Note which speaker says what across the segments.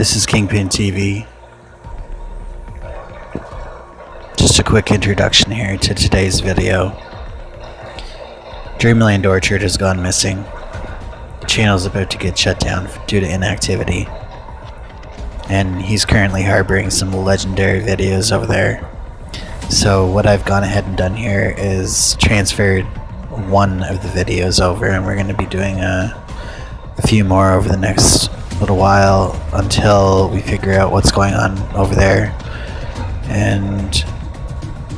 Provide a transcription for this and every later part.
Speaker 1: This is Kingpin TV. Just a quick introduction here to today's video. Dreamland Orchard has gone missing. The channel is about to get shut down due to inactivity. And he's currently harboring some legendary videos over there. So what I've gone ahead and done here is transferred one of the videos over, and we're going to be doing a few more over the next little while until we figure out what's going on over there. And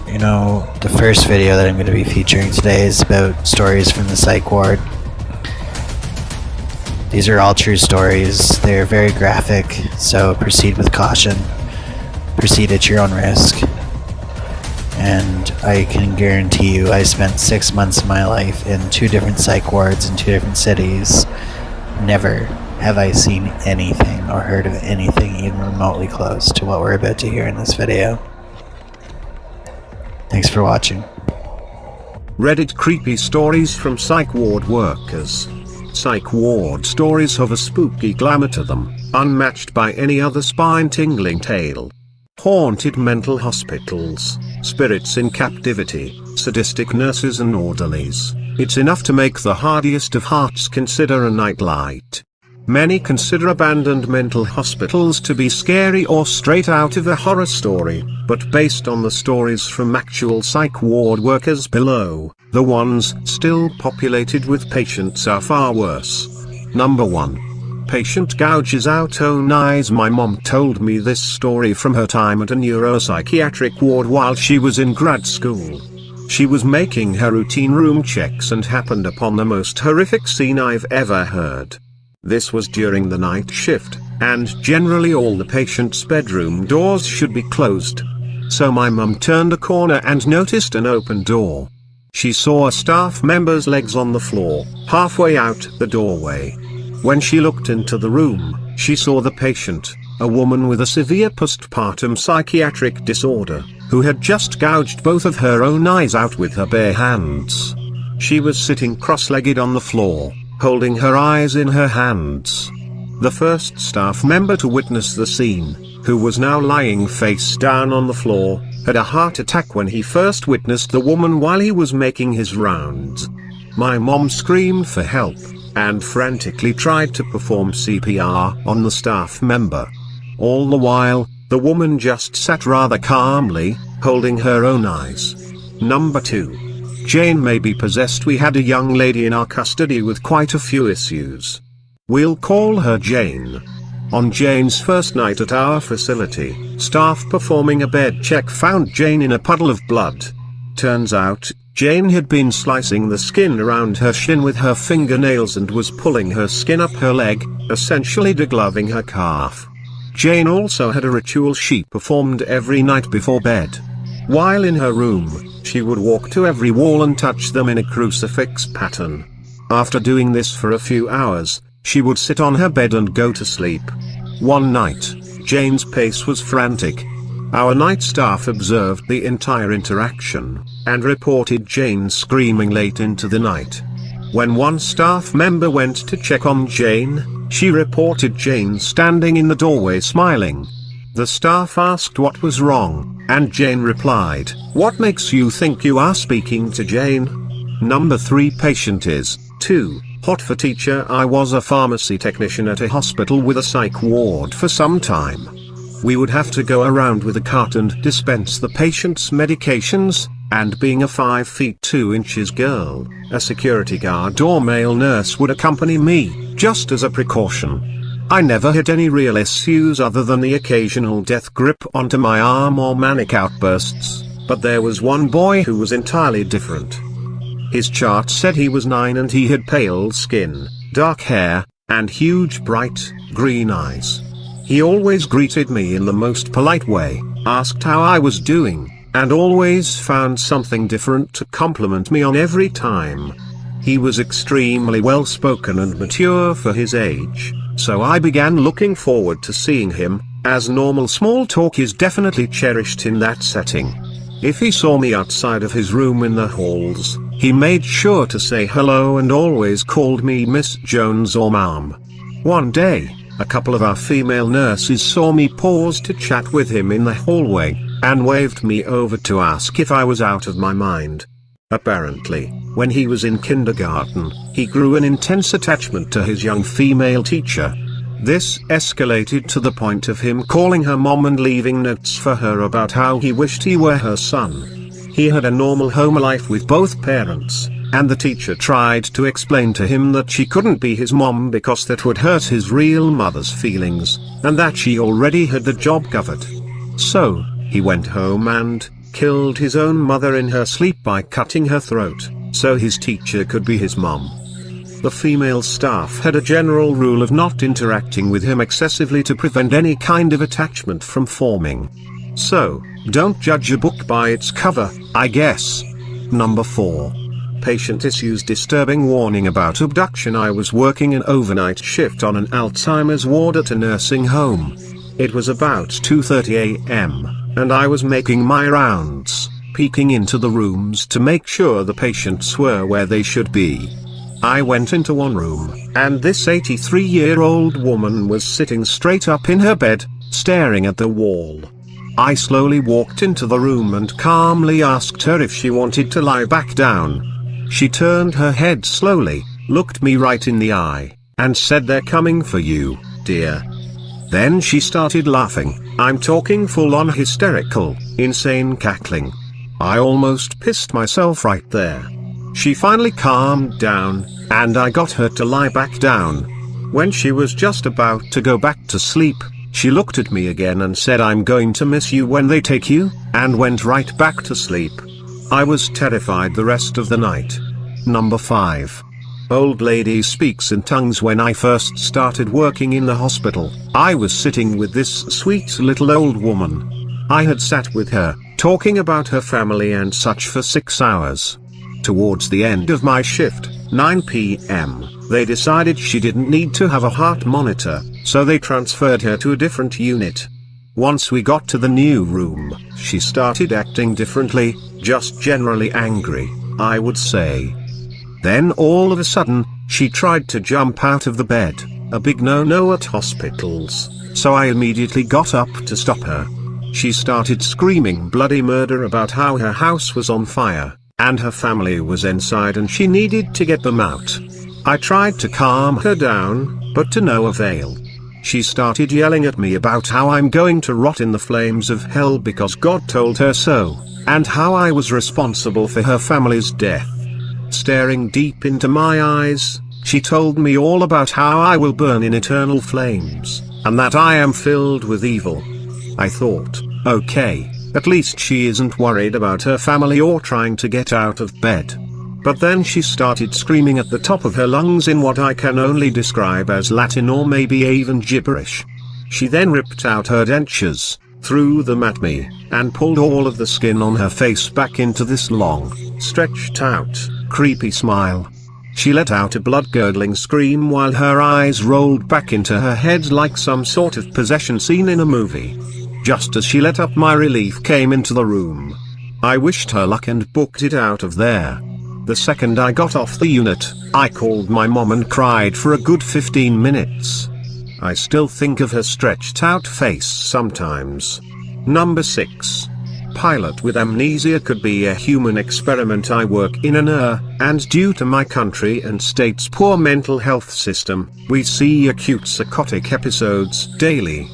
Speaker 1: you know, the first video that I'm going to be featuring today is about stories from the Psych ward. These are all true stories. They're very graphic, so proceed with caution. Proceed at your own risk. And I can guarantee you I spent 6 months of my life in 2 different psych wards in 2 different cities. Never have I seen anything or heard of anything even remotely close to what we're about to hear in this video. Thanks for watching.
Speaker 2: Reddit creepy stories from psych ward workers. Psych ward stories have a spooky glamour to them, unmatched by any other spine-tingling tale. Haunted mental hospitals, spirits in captivity, sadistic nurses and orderlies. It's enough to make the hardiest of hearts consider a nightlight. Many consider abandoned mental hospitals to be scary or straight out of a horror story, but based on the stories from actual psych ward workers below, the ones still populated with patients are far worse. Number 1. Patient gouges out own eyes. My mom told me this story from her time at a neuropsychiatric ward while she was in grad school. She was making her routine room checks and happened upon the most horrific scene I've ever heard. This was during the night shift, and generally all the patients' bedroom doors should be closed. So my mum turned a corner and noticed an open door. She saw a staff member's legs on the floor, halfway out the doorway. When she looked into the room, she saw the patient, a woman with a severe postpartum psychiatric disorder, who had just gouged both of her own eyes out with her bare hands. She was sitting cross-legged on the floor, holding her eyes in her hands. The first staff member to witness the scene, who was now lying face down on the floor, had a heart attack when he first witnessed the woman while he was making his rounds. My mom screamed for help, and frantically tried to perform CPR on the staff member. All the while, the woman just sat rather calmly, holding her own eyes. Number 2. Jane may be possessed. We had a young lady in our custody with quite a few issues. We'll call her Jane. On Jane's first night at our facility, staff performing a bed check found Jane in a puddle of blood. Turns out, Jane had been slicing the skin around her shin with her fingernails and was pulling her skin up her leg, essentially degloving her calf. Jane also had a ritual she performed every night before bed. While in her room, she would walk to every wall and touch them in a crucifix pattern. After doing this for a few hours, she would sit on her bed and go to sleep. One night, Jane's pace was frantic. Our night staff observed the entire interaction, and reported Jane screaming late into the night. When one staff member went to check on Jane, she reported Jane standing in the doorway smiling. The staff asked what was wrong, and Jane replied, "What makes you think you are speaking to Jane?" Number 3. Patient is, 2. Hot for teacher. I was a pharmacy technician at a hospital with a psych ward for some time. We would have to go around with a cart and dispense the patient's medications, and being a 5 feet 2 inches girl, a security guard or male nurse would accompany me, just as a precaution. I never had any real issues other than the occasional death grip onto my arm or manic outbursts, but there was one boy who was entirely different. His chart said he was 9 and he had pale skin, dark hair, and huge bright, green eyes. He always greeted me in the most polite way, asked how I was doing, and always found something different to compliment me on every time. He was extremely well-spoken and mature for his age, so I began looking forward to seeing him, as normal small talk is definitely cherished in that setting. If he saw me outside of his room in the halls, he made sure to say hello and always called me Miss Jones or Ma'am. One day, A couple of our female nurses saw me pause to chat with him in the hallway, and waved me over to ask if I was out of my mind. Apparently, when he was in kindergarten, he grew an intense attachment to his young female teacher. This escalated to the point of him calling her mom and leaving notes for her about how he wished he were her son. He had a normal home life with both parents, and the teacher tried to explain to him that she couldn't be his mom because that would hurt his real mother's feelings, and that she already had the job covered. So, he went home and killed his own mother in her sleep by cutting her throat, so his teacher could be his mom. The female staff had a general rule of not interacting with him excessively to prevent any kind of attachment from forming. So, don't judge a book by its cover, I guess. Number 4. Patient issues. Disturbing warning about abduction. I was working an overnight shift on an Alzheimer's ward at a nursing home. It was about 2:30 a.m., and I was making my rounds, peeking into the rooms to make sure the patients were where they should be. I went into one room, and this 83-year-old woman was sitting straight up in her bed, staring at the wall. I slowly walked into the room and calmly asked her if she wanted to lie back down. She turned her head slowly, looked me right in the eye, and said, "They're coming for you, dear." Then she started laughing. I'm talking full-on hysterical, insane cackling. I almost pissed myself right there. She finally calmed down, and I got her to lie back down. When she was just about to go back to sleep, she looked at me again and said, "I'm going to miss you when they take you," and went right back to sleep. I was terrified the rest of the night. Number 5. Old lady speaks in tongues. When I first started working in the hospital, I was sitting with this sweet little old woman. I had sat with her, talking about her family and such for 6 hours. Towards the end of my shift, 9 p.m., they decided she didn't need to have a heart monitor, so they transferred her to a different unit. Once we got to the new room, she started acting differently, just generally angry, I would say. Then all of a sudden, she tried to jump out of the bed, a big no-no at hospitals, so I immediately got up to stop her. She started screaming bloody murder about how her house was on fire, and her family was inside and she needed to get them out. I tried to calm her down, but to no avail. She started yelling at me about how I'm going to rot in the flames of hell because God told her so, and how I was responsible for her family's death. Staring deep into my eyes, she told me all about how I will burn in eternal flames, and that I am filled with evil. I thought, okay, at least she isn't worried about her family or trying to get out of bed. But then she started screaming at the top of her lungs in what I can only describe as Latin or maybe even gibberish. She then ripped out her dentures, threw them at me, and pulled all of the skin on her face back into this long, stretched out, creepy smile. She let out a blood-curdling scream while her eyes rolled back into her head like some sort of possession scene in a movie. Just as she let up, my relief came into the room. I wished her luck and booked it out of there. The second I got off the unit, I called my mom and cried for a good 15 minutes. I still think of her stretched out face sometimes. Number 6. Pilot with amnesia. Could be a human experiment. I work in an and due to my country and state's poor mental health system, we see acute psychotic episodes daily.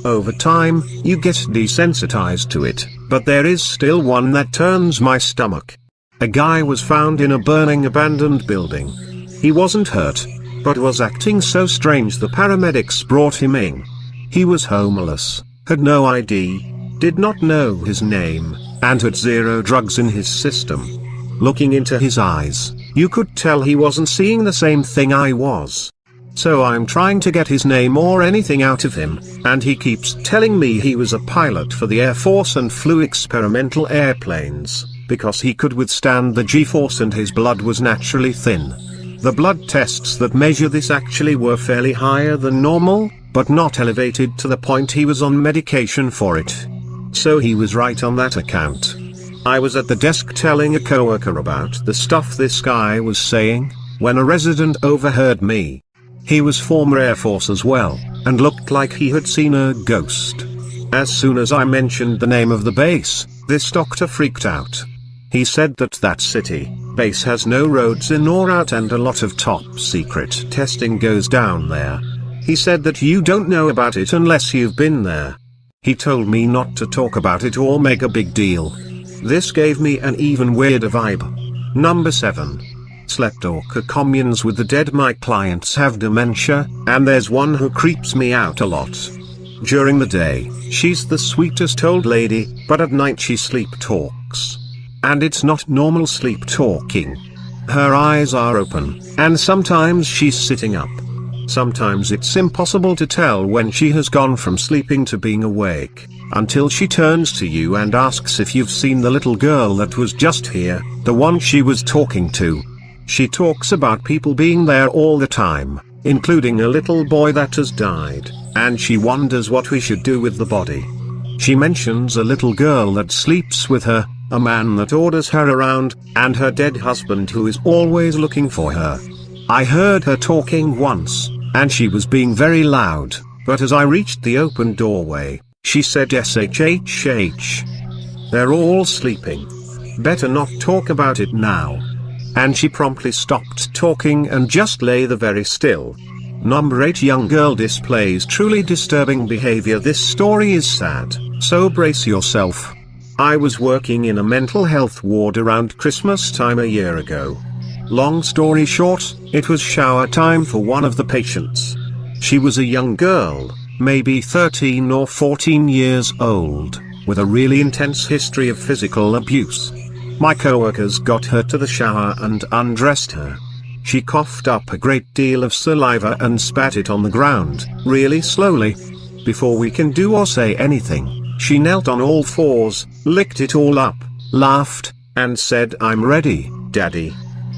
Speaker 2: Over time, you get desensitized to it, but there is still one that turns my stomach. A guy was found in a burning abandoned building. He wasn't hurt, but was acting so strange the paramedics brought him in. He was homeless, had no ID, did not know his name, and had 0 drugs in his system. Looking into his eyes, you could tell he wasn't seeing the same thing I was. So I'm trying to get his name or anything out of him, and he keeps telling me he was a pilot for the Air Force and flew experimental airplanes, because he could withstand the G-force and his blood was naturally thin. The blood tests that measure this actually were fairly higher than normal, but not elevated to the point he was on medication for it. So he was right on that account. I was at the desk telling a coworker about the stuff this guy was saying, when a resident overheard me. He was former Air Force as well, and looked like he had seen a ghost. As soon as I mentioned the name of the base, this doctor freaked out. He said that that city base has no roads in or out and a lot of top secret testing goes down there. He said that you don't know about it unless you've been there. He told me not to talk about it or make a big deal. This gave me an even weirder vibe. Number 7. Sleepwalker communes with the dead. My clients have dementia, and there's one who creeps me out a lot. During the day, she's the sweetest old lady, but at night she sleep talks. And it's not normal sleep talking. Her eyes are open, and sometimes she's sitting up. Sometimes it's impossible to tell when she has gone from sleeping to being awake, until she turns to you and asks if you've seen the little girl that was just here, the one she was talking to. She talks about people being there all the time, including a little boy that has died, and she wonders what we should do with the body. She mentions a little girl that sleeps with her, a man that orders her around, and her dead husband who is always looking for her. I heard her talking once, and she was being very loud, but as I reached the open doorway, she said SHHH. They're all sleeping. Better not talk about it now. And she promptly stopped talking and just lay there very still. Number 8. Young girl displays truly disturbing behavior. This story is sad, so brace yourself. I was working in a mental health ward around Christmas time a year ago. Long story short, it was shower time for one of the patients. She was a young girl, maybe 13 or 14 years old, with a really intense history of physical abuse. My coworkers got her to the shower and undressed her. She coughed up a great deal of saliva and spat it on the ground, really slowly. Before we can do or say anything, she knelt on all fours, licked it all up, laughed, and said, "I'm ready, Daddy."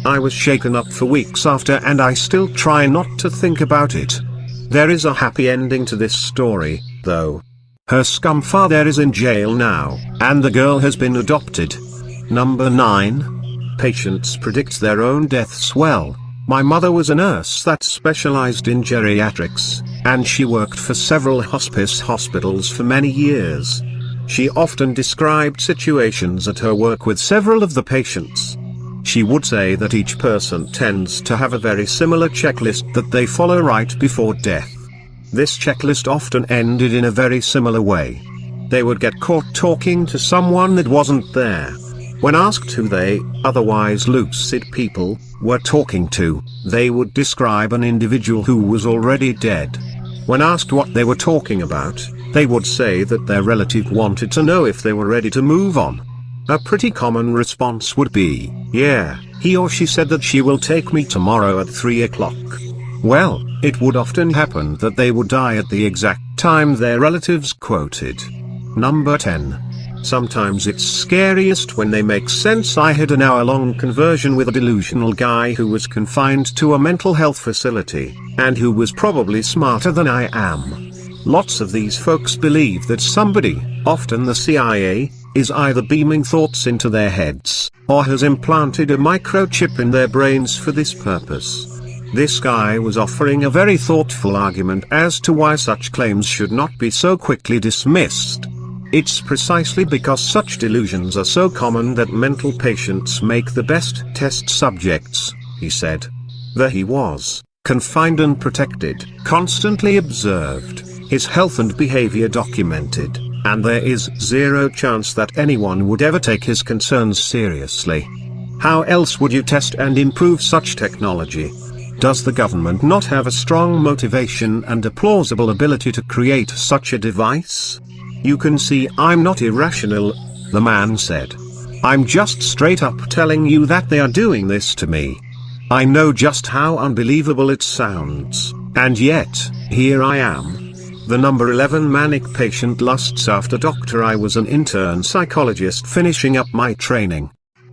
Speaker 2: I was shaken up for weeks after, and I still try not to think about it. There is a happy ending to this story, though. Her scumfather is in jail now, and the girl has been adopted. Number 9. Patients predict their own deaths well. My mother was a nurse that specialized in geriatrics, and she worked for several hospice hospitals for many years. She often described situations at her work with several of the patients. She would say that each person tends to have a very similar checklist that they follow right before death. This checklist often ended in a very similar way. They would get caught talking to someone that wasn't there. When asked who they, otherwise lucid people, were talking to, they would describe an individual who was already dead. When asked what they were talking about, they would say that their relative wanted to know if they were ready to move on. A pretty common response would be, "Yeah, he or she said that she will take me tomorrow at 3 o'clock. Well, it would often happen that they would die at the exact time their relatives quoted. Number 10. Sometimes it's scariest when they make sense. I had an hour-long conversion with a delusional guy who was confined to a mental health facility, and who was probably smarter than I am. Lots of these folks believe that somebody, often the CIA, is either beaming thoughts into their heads, or has implanted a microchip in their brains for this purpose. This guy was offering a very thoughtful argument as to why such claims should not be so quickly dismissed. It's precisely because such delusions are so common that mental patients make the best test subjects, he said. There he was, confined and protected, constantly observed, his health and behavior documented, and there is zero chance that anyone would ever take his concerns seriously. How else would you test and improve such technology? Does the government not have a strong motivation and a plausible ability to create such a device? You can see I'm not irrational, the man said. I'm just straight up telling you that they are doing this to me. I know just how unbelievable it sounds, and yet, here I am. The number 11 manic patient lusts after doctor. I was an intern psychologist finishing up my training.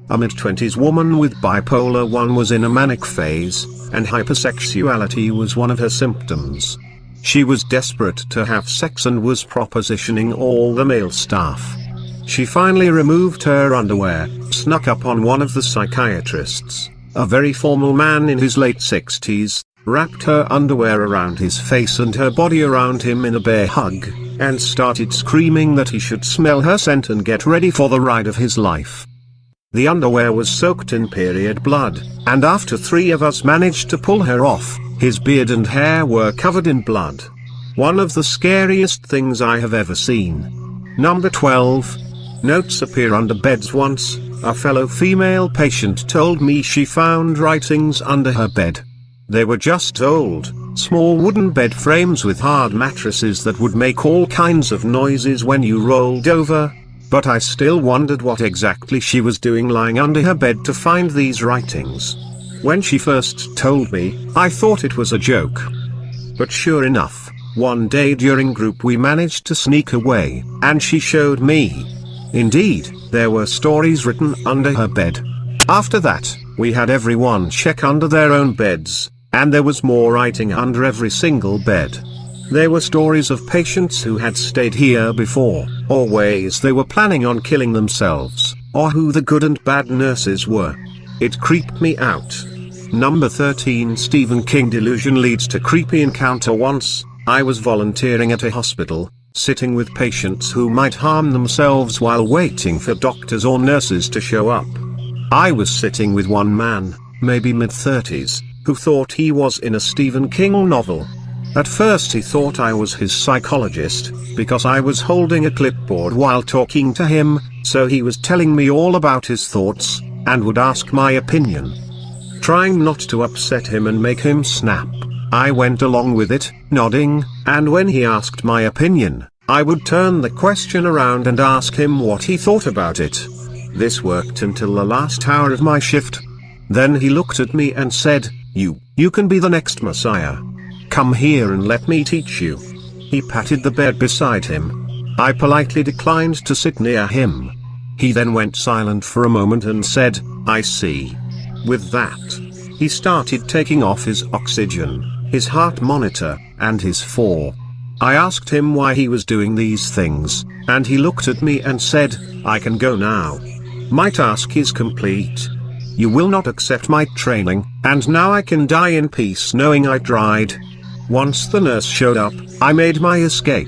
Speaker 2: A mid-20s woman with bipolar 1 was in a manic phase, and hypersexuality was one of her symptoms. She was desperate to have sex and was propositioning all the male staff. She finally removed her underwear, snuck up on one of the psychiatrists, a very formal man in his late 60s, wrapped her underwear around his face and her body around him in a bear hug, and started screaming that he should smell her scent and get ready for the ride of his life. The underwear was soaked in period blood, and after 3 of us managed to pull her off, his beard and hair were covered in blood. One of the scariest things I have ever seen. Number 12. Notes appear under beds. Once, a fellow female patient told me she found writings under her bed. They were just old, small wooden bed frames with hard mattresses that would make all kinds of noises when you rolled over, but I still wondered what exactly she was doing lying under her bed to find these writings. When she first told me, I thought it was a joke. But sure enough, one day during group we managed to sneak away, and she showed me. Indeed, there were stories written under her bed. After that, we had everyone check under their own beds, and there was more writing under every single bed. There were stories of patients who had stayed here before, or ways they were planning on killing themselves, or who the good and bad nurses were. It creeped me out. Number 13. Stephen King delusion leads to creepy encounter. Once, I was volunteering at a hospital, sitting with patients who might harm themselves while waiting for doctors or nurses to show up. I was sitting with one man, maybe mid-30s, who thought he was in a Stephen King novel. At first he thought I was his psychologist, because I was holding a clipboard while talking to him, so he was telling me all about his thoughts, and would ask my opinion. Trying not to upset him and make him snap, I went along with it, nodding, and when he asked my opinion, I would turn the question around and ask him what he thought about it. This worked until the last hour of my shift. Then he looked at me and said, You can be the next Messiah. Come here and let me teach you." He patted the bed beside him. I politely declined to sit near him. He then went silent for a moment and said, "I see." With that, he started taking off his oxygen, his heart monitor, and his IV. I asked him why he was doing these things, and he looked at me and said, "I can go now. My task is complete. You will not accept my training, and now I can die in peace knowing I tried." Once the nurse showed up, I made my escape.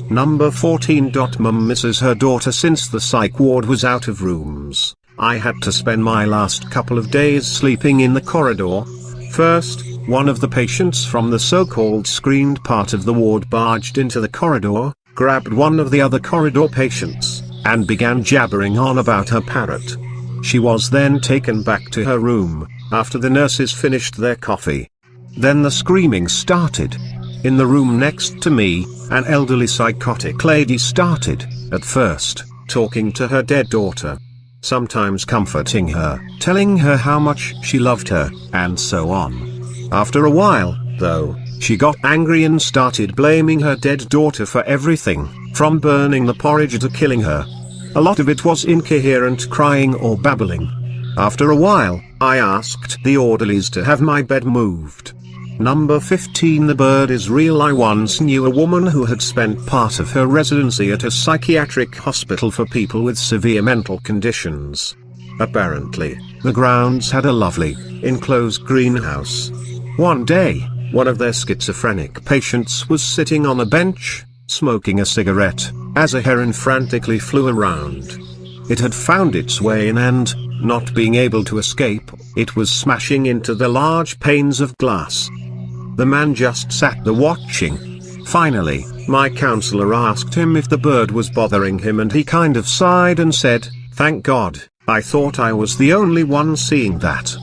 Speaker 2: Number 14. Mum misses her daughter since the psych ward was out of rooms. I had to spend my last couple of days sleeping in the corridor. First, one of the patients from the so-called screened part of the ward barged into the corridor, grabbed one of the other corridor patients, and began jabbering on about her parrot. She was then taken back to her room, after the nurses finished their coffee. Then the screaming started. In the room next to me, an elderly psychotic lady started, at first, talking to her dead daughter. Sometimes comforting her, telling her how much she loved her, and so on. After a while, though, she got angry and started blaming her dead daughter for everything, from burning the porridge to killing her. A lot of it was incoherent crying or babbling. After a while, I asked the orderlies to have my bed moved. Number 15. The bird is real. I once knew a woman who had spent part of her residency at a psychiatric hospital for people with severe mental conditions. Apparently, the grounds had a lovely, enclosed greenhouse. One day, one of their schizophrenic patients was sitting on a bench, smoking a cigarette, as a heron frantically flew around. It had found its way in and, not being able to escape, it was smashing into the large panes of glass. The man just sat there watching. Finally, my counselor asked him if the bird was bothering him, and he kind of sighed and said, "Thank God, I thought I was the only one seeing that."